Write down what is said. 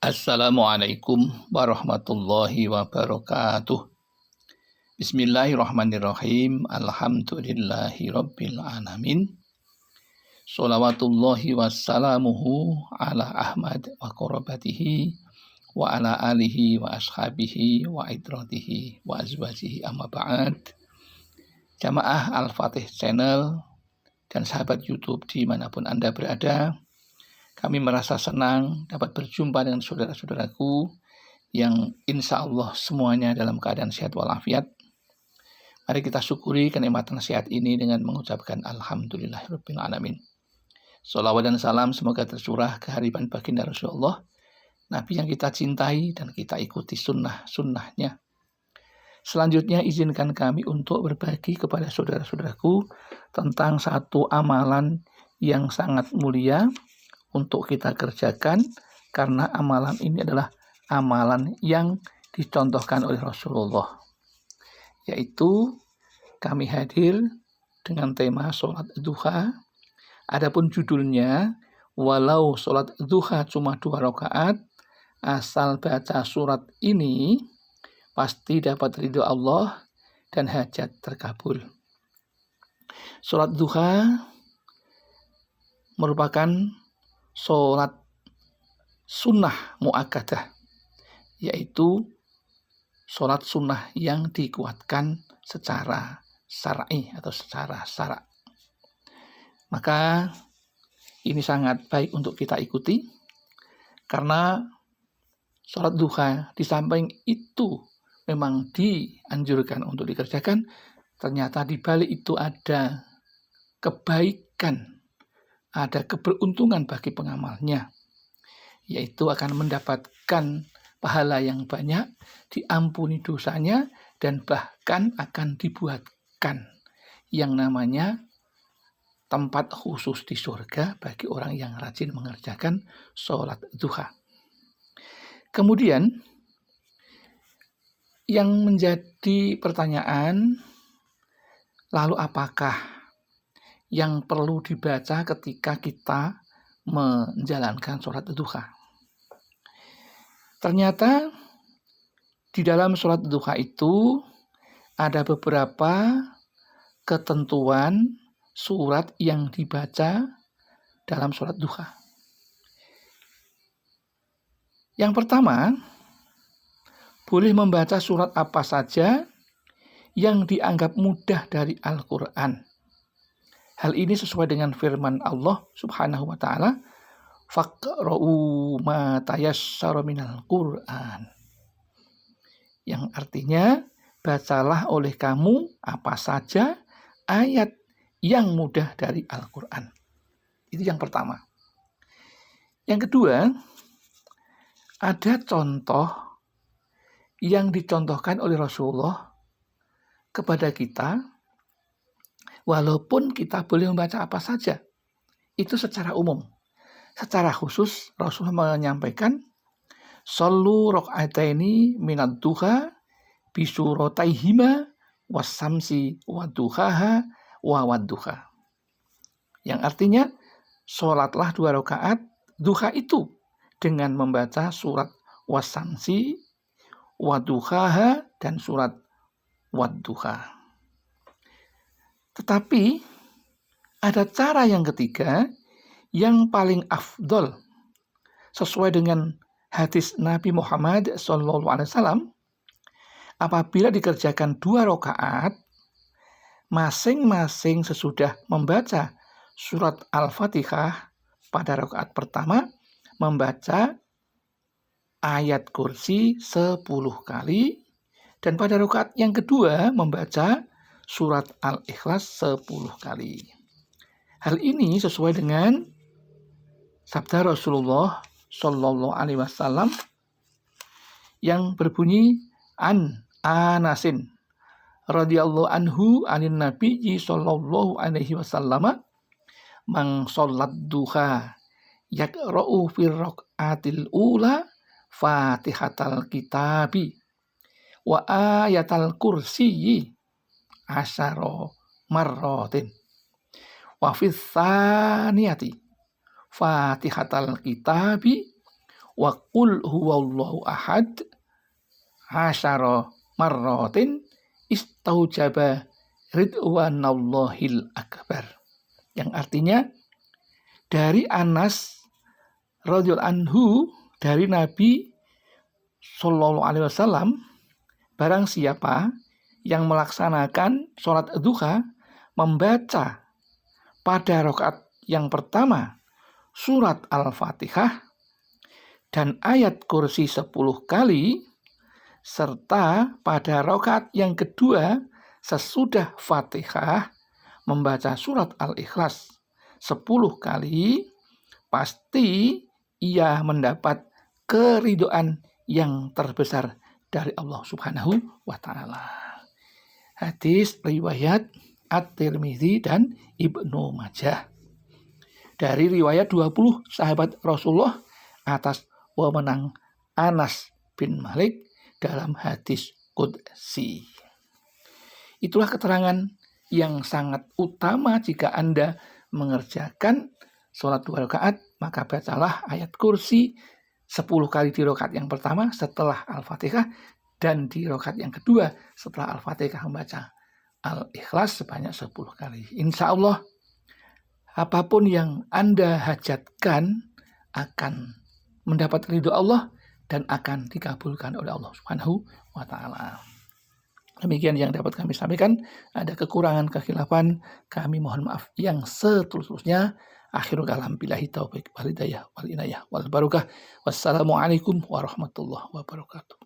Assalamualaikum warahmatullahi wabarakatuh. Bismillahirrahmanirrahim. Alhamdulillahi rabbil alamin. Sholawatullahi wassalamuhu ala Ahmad wa korobatihi wa ala alihi wa ashabihi wa idratihi wa azwajihi amma ba'd. Jamaah Al-Fatih Channel dan sahabat YouTube dimanapun Anda berada, kami merasa senang dapat berjumpa dengan saudara-saudaraku yang insya Allah semuanya dalam keadaan sehat walafiat. Mari kita syukuri kenikmatan sehat ini dengan mengucapkan Alhamdulillahirabbil alamin. Sholawat dan salam semoga tercurah ke hadirat baginda Rasulullah, Nabi yang kita cintai dan kita ikuti sunnah-sunnahnya. Selanjutnya izinkan kami untuk berbagi kepada saudara-saudaraku tentang satu amalan yang sangat mulia untuk kita kerjakan, karena amalan ini adalah amalan yang dicontohkan oleh Rasulullah, yaitu kami hadir dengan tema sholat duha. Adapun judulnya, walau sholat duha cuma 2 rakaat, asal baca surat ini pasti dapat ridho Allah dan hajat terkabul. Sholat duha merupakan sholat sunnah mu'akkadah, yaitu sholat sunnah yang dikuatkan secara syar'i atau secara syarak. Maka ini sangat baik untuk kita ikuti, karena sholat duha di samping itu memang dianjurkan untuk dikerjakan, ternyata di balik itu ada kebaikan, ada keberuntungan bagi pengamalnya, yaitu akan mendapatkan pahala yang banyak, diampuni dosanya, dan bahkan akan dibuatkan yang namanya tempat khusus di surga bagi orang yang rajin mengerjakan sholat duha. Kemudian yang menjadi pertanyaan, lalu apakah yang perlu dibaca ketika kita menjalankan sholat duha? Ternyata di dalam sholat duha itu ada beberapa ketentuan surat yang dibaca dalam sholat duha. Yang pertama, boleh membaca surat apa saja yang dianggap mudah dari Al-Quran. Hal ini sesuai dengan firman Allah Subhanahu wa ta'ala, faqra'u ma tayassara minal Qur'an, yang artinya bacalah oleh kamu apa saja ayat yang mudah dari Al-Quran. Itu yang pertama. Yang kedua, ada contoh yang dicontohkan oleh Rasulullah kepada kita, walaupun kita boleh membaca apa saja, itu secara umum. Secara khusus Rasulullah menyampaikan, shollu rakaataini minad duha bisurataihima wasamsi waduhaha wawadduha. Yang artinya, sholatlah 2 rakaat duha itu dengan membaca surat wasamsi, waduhaha, dan surat wadduha. Tetapi ada cara yang ketiga yang paling afdol sesuai dengan hadis Nabi Muhammad SAW. Apabila dikerjakan 2 rakaat, masing-masing sesudah membaca surat Al-Fatihah, pada rakaat pertama membaca ayat kursi 10 kali, dan pada rakaat yang kedua membaca surat Al-Ikhlas 10 kali. Hal ini sesuai dengan sabda Rasulullah Shallallahu Alaihi Wasallam yang berbunyi, an Anasin radhiyallahu anhu anin Nabiyyi Shallallahu Alaihi Wasallam, man sholat duha yaqra'u fir raqatil ula fatihatal kitabi wa ayatal kursiyyi asyara marratin wa fis tsaniyati fatihatal kitabi wa qul huwallahu ahad asyara marratin istaujaba ridwanallahil akbar. Yang artinya dari Anas radhiyallahu anhu dari Nabi sallallahu alaihi wasallam, barang siapa yang melaksanakan sholat duha membaca pada rakaat yang pertama surat Al-Fatihah dan ayat kursi 10 kali, serta pada rakaat yang kedua sesudah Fatihah membaca surat Al-Ikhlas 10 kali, pasti ia mendapat keridhaan yang terbesar dari Allah Subhanahu wa Ta'ala. Hadis riwayat At-Tirmidzi dan Ibnu Majah. Dari riwayat 20 sahabat Rasulullah atas wewenang Anas bin Malik dalam hadis qudsi. Itulah keterangan yang sangat utama jika Anda mengerjakan sholat 2 rakaat, maka bacalah ayat kursi 10 kali di rakaat yang pertama setelah Al-Fatihah, dan di rakaat yang kedua setelah Al-Fatihah membaca Al-Ikhlas sebanyak 10 kali. Insya Allah apapun yang Anda hajatkan akan mendapat ridho Allah dan akan dikabulkan oleh Allah Subhanahu wa Ta'ala. Demikian yang dapat kami sampaikan. Ada kekurangan, kekhilafan, kami mohon maaf yang setulus-tulusnya. Akhirul kalam billahi taufiq wal hidayah wal inayah wal barakah. Wassalamualaikum warahmatullahi wabarakatuh.